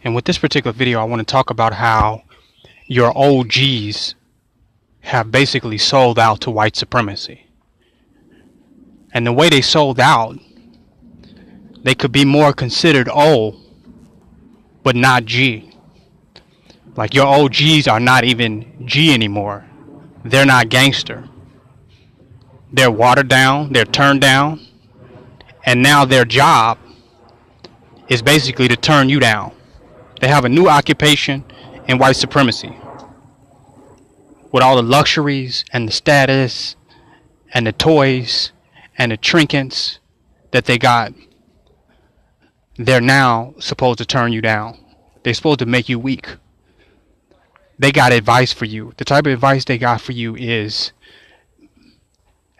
And with this particular video, I want to talk about how your OGs have basically sold out to white supremacy. And the way they sold out, they could be more considered O, but not G. Like, your OGs are not even G anymore. They're not gangster. They're watered down, they're turned down, and now their job is basically to turn you down. They have a new occupation in white supremacy. With all the luxuries and the status and the toys and the trinkets that they got, they're now supposed to turn you down. They're supposed to make you weak. They got advice for you. The type of advice they got for you is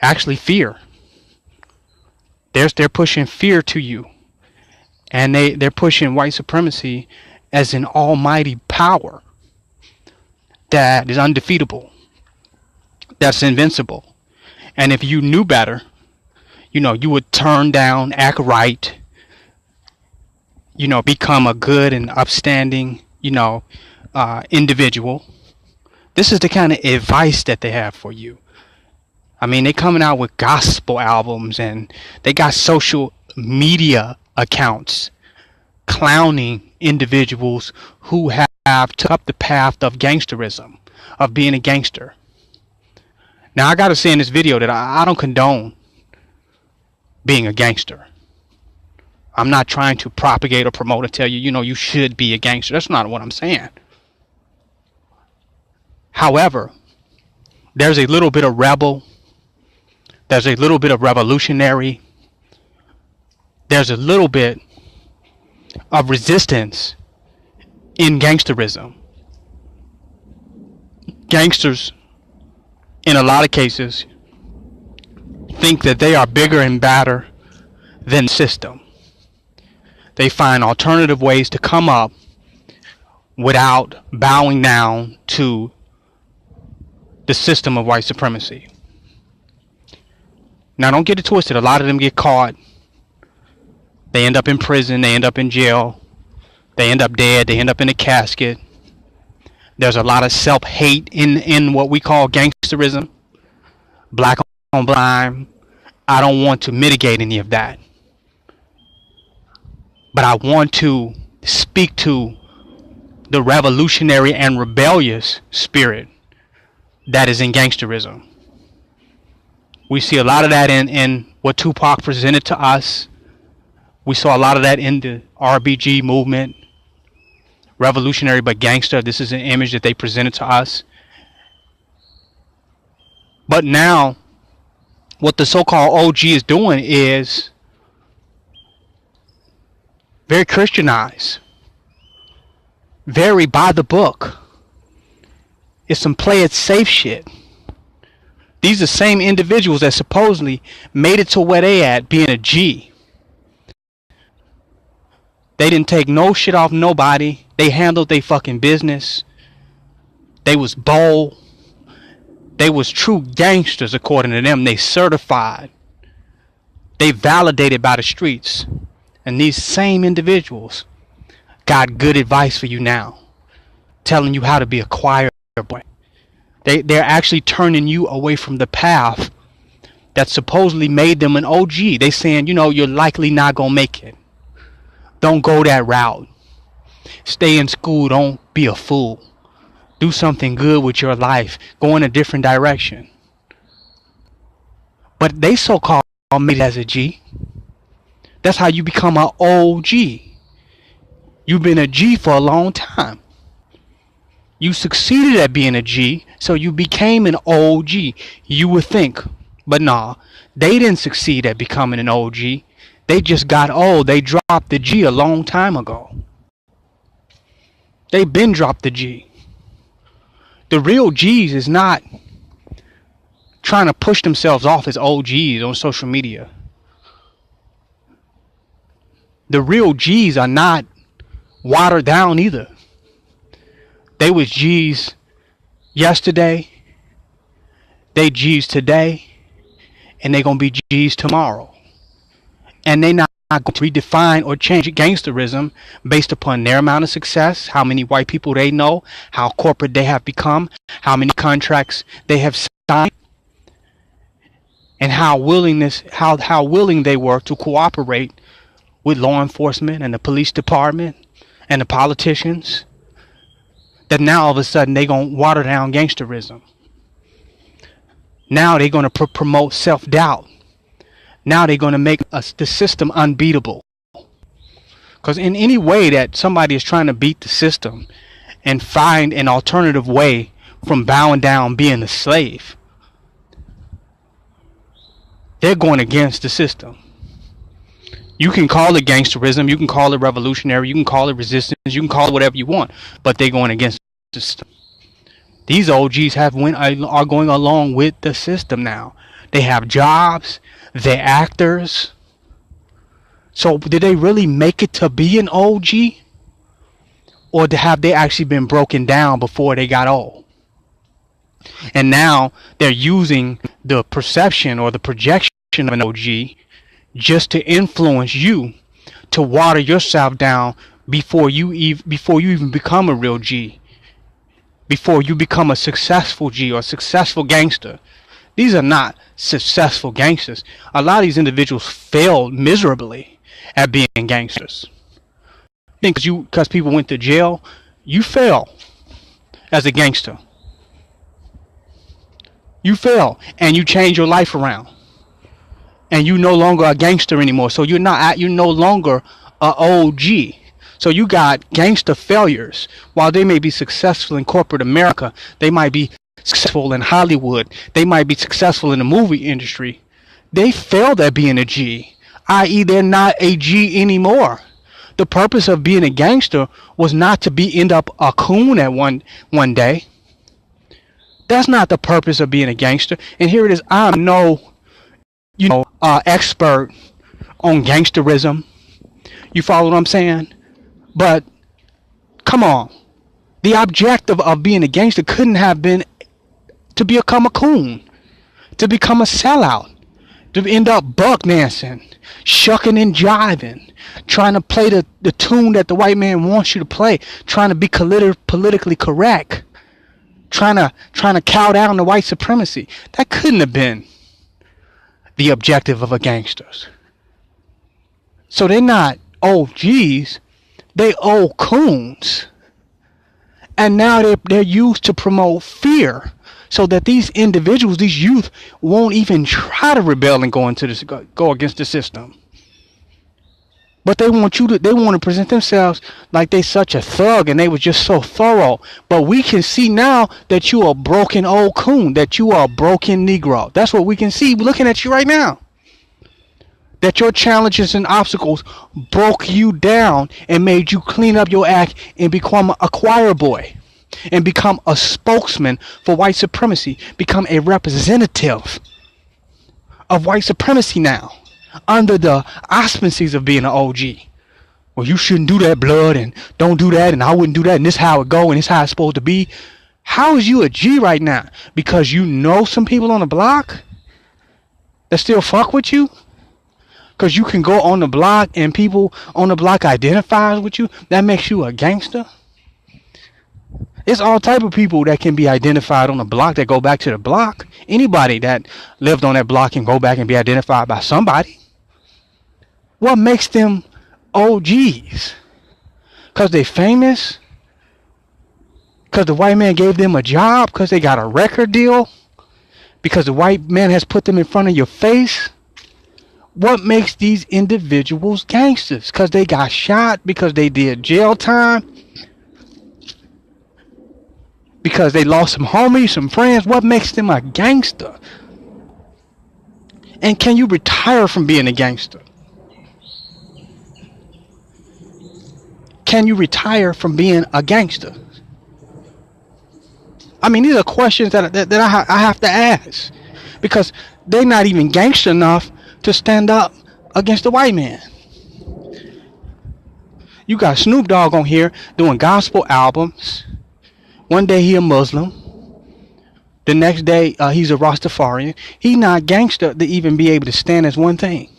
actually fear. They're pushing fear to you. And they're pushing white supremacy as an almighty power that is undefeatable, that's invincible. And if you knew better, you would turn down, act right, become a good and upstanding, individual. This is the kind of advice that they have for you. I mean, they're coming out with gospel albums, and they got social media accounts clowning individuals who have took up the path of gangsterism, of being a gangster. Now, I gotta say in this video that I don't condone being a gangster. I'm not trying to propagate or promote or tell you, you should be a gangster. That's not what I'm saying. However, there's a little bit of rebel. There's a little bit of revolutionary. There's a little bit of resistance in gangsterism. Gangsters, in a lot of cases, think that they are bigger and badder than the system. They find alternative ways to come up without bowing down to the system of white supremacy. Now, don't get it twisted. A lot of them get caught. They end up in prison. They end up in jail. They end up dead. They end up in a casket. There's a lot of self-hate in what we call gangsterism. Black on black. I don't want to mitigate any of that. But I want to speak to the revolutionary and rebellious spirit that is in gangsterism. We see a lot of that in what Tupac presented to us. We saw a lot of that in the RBG movement. Revolutionary but gangster. This is an image that they presented to us. But now, what the so-called OG is doing is very Christianized. Very by the book. It's some play it safe shit. These are the same individuals that supposedly made it to where they at being a G. They didn't take no shit off nobody. They handled their fucking business. They was bold. They was true gangsters according to them. They certified. They validated by the streets. And these same individuals got good advice for you now. Telling you how to be a choir boy. They're actually turning you away from the path that supposedly made them an OG. They saying, you're likely not going to make it. Don't go that route. Stay in school. Don't be a fool. Do something good with your life. Go in a different direction. But they so-called made it as a G. That's how you become an OG. You've been a G for a long time. You succeeded at being a G, so you became an OG. You would think. But nah, they didn't succeed at becoming an OG. They just got old. They dropped the G a long time ago. They've been dropped the G. The real G's is not trying to push themselves off as OGs on social media. The real G's are not watered down either. They was G's yesterday. They G's today. And they gonna be G's tomorrow. And they not going to redefine or change gangsterism based upon their amount of success, how many white people they know, how corporate they have become, how many contracts they have signed, and how willing they were to cooperate with law enforcement and the police department and the politicians. That now all of a sudden they're going to water down gangsterism. Now they're going to promote self-doubt. Now they're going to make the system unbeatable. Because in any way that somebody is trying to beat the system and find an alternative way from bowing down being a slave, they're going against the system. You can call it gangsterism, you can call it revolutionary, you can call it resistance, you can call it whatever you want, but they're going against the system. These OGs are going along with the system now. They have jobs, they're actors. So did they really make it to be an OG? Or have they actually been broken down before they got old? And now they're using the perception or the projection of an OG just to influence you to water yourself down before you even become a real G, before you become a successful G or a successful gangster. These are not successful gangsters. A lot of these individuals failed miserably at being gangsters. Because people went to jail, you fail as a gangster. You fail and you change your life around. And you're no longer a gangster anymore. So you're no longer a OG. So you got gangster failures. While they may be successful in corporate America, they might be successful in Hollywood, they might be successful in the movie industry. They failed at being a G, i.e. they're not a G anymore. The purpose of being a gangster was not to end up a coon at one day. That's not the purpose of being a gangster. And here it is. I'm no expert on gangsterism. You follow what I'm saying? But come on, the objective of being a gangster couldn't have been to become a coon, to become a sellout, to end up buck dancing, shucking and jiving, trying to play the tune that the white man wants you to play, trying to be politically correct, trying to cow down the white supremacy. That couldn't have been the objective of a gangster. So they're not OGs, they old coons. And now they're used to promote fear, so that these individuals, these youth, won't even try to rebel and go against the system. But they want to present themselves like they such a thug and they were just so thorough. But we can see now that you are a broken old coon, that you are a broken Negro. That's what we can see looking at you right now. That your challenges and obstacles broke you down and made you clean up your act and become a choir boy. And become a spokesman for white supremacy. Become a representative of white supremacy now. Under the auspices of being an OG. Well, you shouldn't do that, blood, and don't do that, and I wouldn't do that, and this how it go, and this how it's supposed to be. How is you a G right now? Because you know some people on the block that still fuck with you? Because you can go on the block and people on the block identify with you? That makes you a gangster? It's all type of people that can be identified on the block that go back to the block. Anybody that lived on that block can go back and be identified by somebody. What makes them OGs? Because they famous? Because the white man gave them a job? Because they got a record deal? Because the white man has put them in front of your face? What makes these individuals gangsters? Because they got shot? Because they did jail time? Because they lost some homies, some friends? What makes them a gangster? And can you retire from being a gangster? Can you retire from being a gangster? I mean, these are questions that I have to ask. Because they're not even gangster enough to stand up against the white man. You got Snoop Dogg on here doing gospel albums. One day he a Muslim. The next day he's a Rastafarian. He's not gangster to even be able to stand as one thing.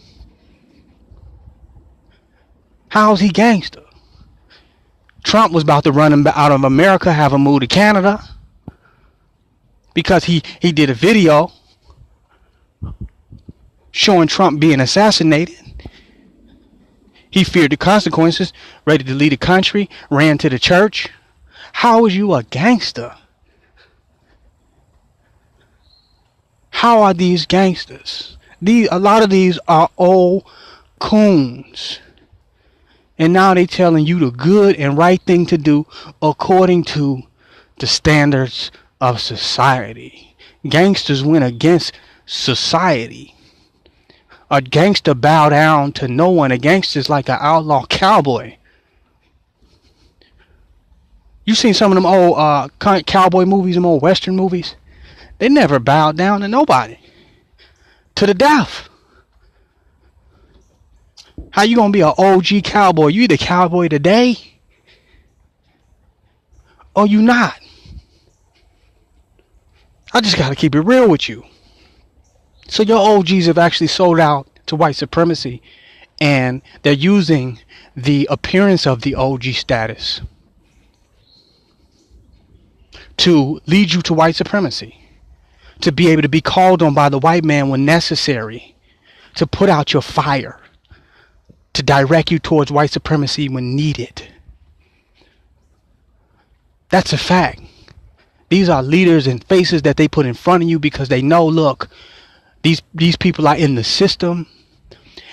How's he gangster? Trump was about to run him out of America, have him move to Canada, because he did a video showing Trump being assassinated. He feared the consequences, ready to leave the country, ran to the church. How is you a gangster? How are these gangsters? A lot of these are old coons. And now they telling you the good and right thing to do according to the standards of society. Gangsters went against society. A gangster bow down to no one. A gangster is like an outlaw cowboy. You seen some of them old cowboy movies, them old western movies? They never bowed down to nobody. To the death. How you gonna be an OG cowboy? You either cowboy today or you not. I just gotta keep it real with you. So your OGs have actually sold out to white supremacy, and they're using the appearance of the OG status to lead you to white supremacy, to be able to be called on by the white man when necessary, to put out your fire, to direct you towards white supremacy when needed. That's a fact. These are leaders and faces that they put in front of you because they know, look, these people are in the system,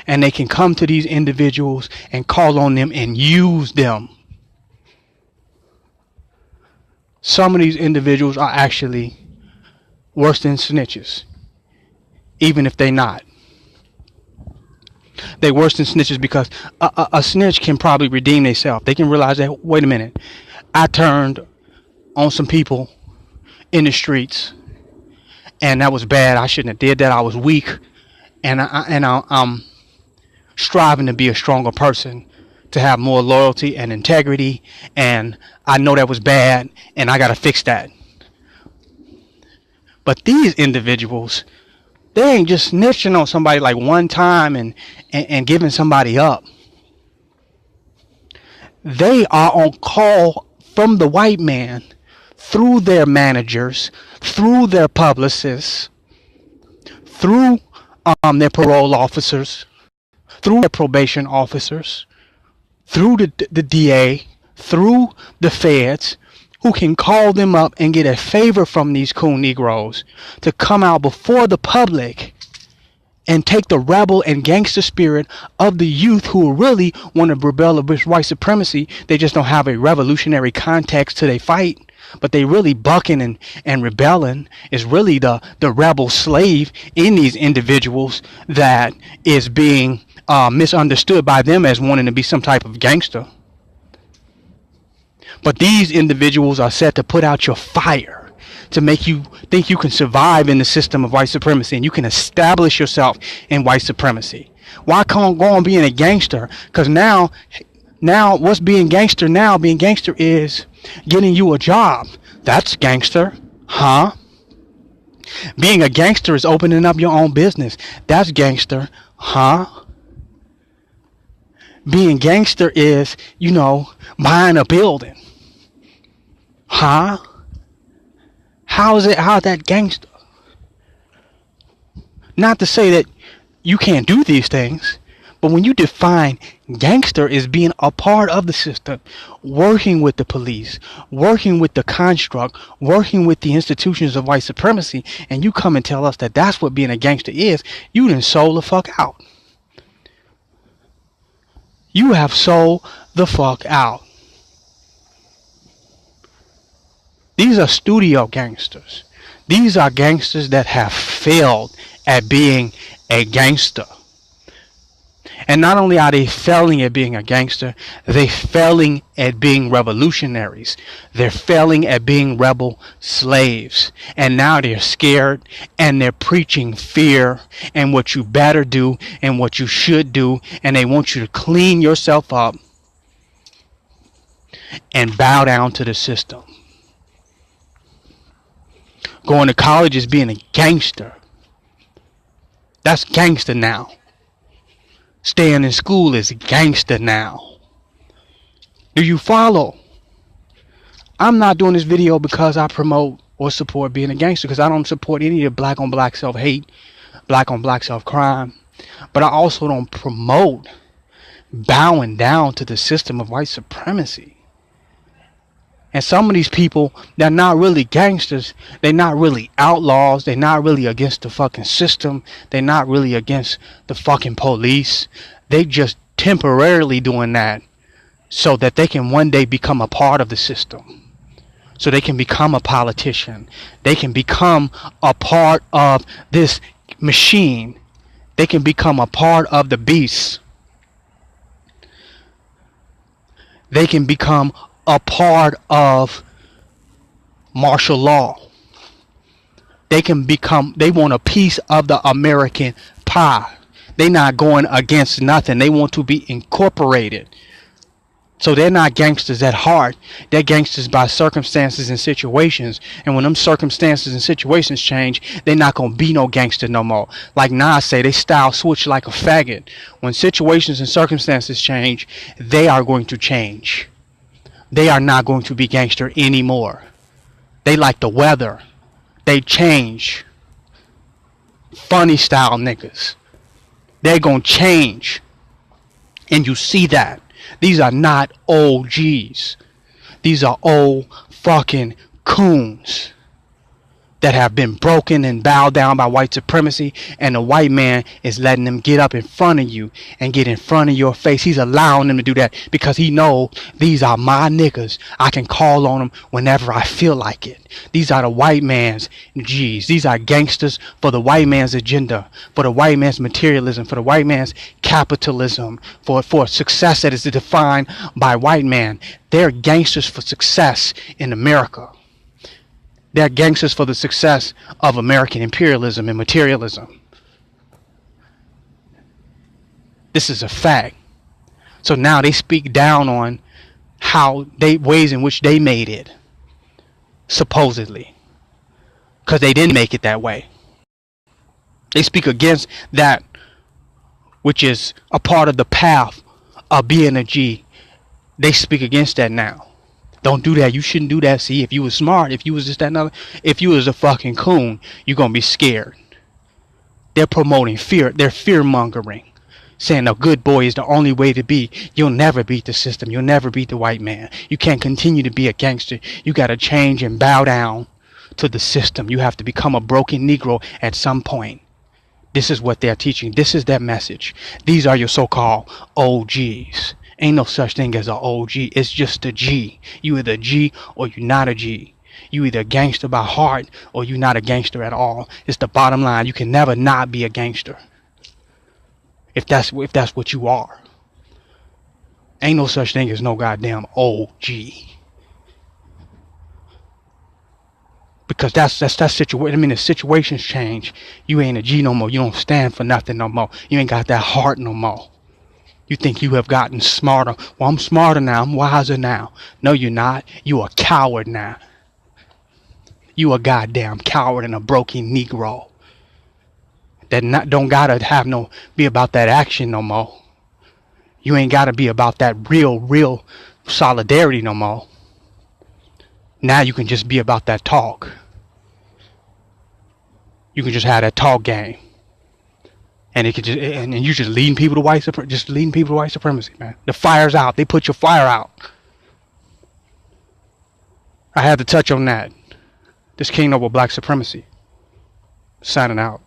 and they can come to these individuals and call on them and use them. Some of these individuals are actually worse than snitches, even if they're not. They're worse than snitches because a snitch can probably redeem themselves. They can realize that, wait a minute, I turned on some people in the streets, and that was bad. I shouldn't have did that. I was weak, and I'm striving to be a stronger person, to have more loyalty and integrity, and I know that was bad, and I got to fix that. But these individuals, they ain't just snitching on somebody like one time and giving somebody up. They are on call from the white man through their managers, through their publicists, through their parole officers, through their probation officers, through the DA, through the feds, who can call them up and get a favor from these coon Negroes to come out before the public and take the rebel and gangster spirit of the youth who really want to rebel against white supremacy. They just don't have a revolutionary context to their fight, but they really bucking and rebelling is really the rebel slave in these individuals that is being misunderstood by them as wanting to be some type of gangster. But these individuals are set to put out your fire, to make you think you can survive in the system of white supremacy and you can establish yourself in white supremacy. Why can't go on being a gangster? Because now what's being gangster now? Being gangster is getting you a job. That's gangster, huh? Being a gangster is opening up your own business. That's gangster, huh? Being gangster is, buying a building. Huh? How's that gangster? Not to say that you can't do these things, but when you define gangster as being a part of the system, working with the police, working with the construct, working with the institutions of white supremacy, and you come and tell us that that's what being a gangster is, you done sold the fuck out. You have sold the fuck out. These are studio gangsters. These are gangsters that have failed at being a gangster. And not only are they failing at being a gangster, they're failing at being revolutionaries. They're failing at being rebel slaves. And now they're scared and they're preaching fear and what you better do and what you should do. And they want you to clean yourself up and bow down to the system. Going to college is being a gangster. That's gangster now. Staying in school is gangster now. Do you follow? I'm not doing this video because I promote or support being a gangster, because I don't support any of the black on black self-hate, black on black self-crime. But I also don't promote bowing down to the system of white supremacy. And some of these people, they're not really gangsters. They're not really outlaws. They're not really against the fucking system. They're not really against the fucking police. They just temporarily doing that so that they can one day become a part of the system. So they can become a politician. They can become a part of this machine. They can become a part of the beast. They can become a part of martial law. They want a piece of the American pie. They're not going against nothing. They want to be incorporated. So they're not gangsters at heart. They're gangsters by circumstances and situations. And when them circumstances and situations change, they're not going to be no gangster no more. Like Nas say, they style switch like a faggot. When situations and circumstances change, they are going to change. They are not going to be gangster anymore. They like the weather. They change. Funny style niggas. They're going to change. And you see that. These are not OGs. These are old fucking coons that have been broken and bowed down by white supremacy, and the white man is letting them get up in front of you and get in front of your face. He's allowing them to do that because he knows these are my niggas. I can call on them whenever I feel like it. These are the white man's G's. These are gangsters for the white man's agenda, for the white man's materialism, for the white man's capitalism, for success that is defined by white man. They're gangsters for success in America. They're gangsters for the success of American imperialism and materialism. This is a fact. So now they speak down on ways in which they made it, supposedly, because they didn't make it that way. They speak against that which is a part of the path of being a G. They speak against that now. Don't do that. You shouldn't do that. See, if you was smart, if you was just that another, if you was a fucking coon, you're going to be scared. They're promoting fear. They're fear mongering. Saying a good boy is the only way to be. You'll never beat the system. You'll never beat the white man. You can't continue to be a gangster. You got to change and bow down to the system. You have to become a broken Negro at some point. This is what they're teaching. This is their message. These are your so-called OGs. Ain't no such thing as an OG. It's just a G. You either a G or you're not a G. You either a gangster by heart or you're not a gangster at all. It's the bottom line. You can never not be a gangster. If that's what you are. Ain't no such thing as no goddamn OG. Because that's that situation. I mean, the situations change. You ain't a G no more. You don't stand for nothing no more. You ain't got that heart no more. You think you have gotten smarter. Well, I'm smarter now. I'm wiser now. No, you're not. You a coward now. You a goddamn coward and a broken Negro. That don't gotta be about that action no more. You ain't gotta be about that real solidarity no more. Now you can just be about that talk. You can just have that talk game. And it could just, and you just leading people to white supremacy, man. The fire's out. They put your fire out. I had to touch on that. This kingnoble black supremacy. Signing out.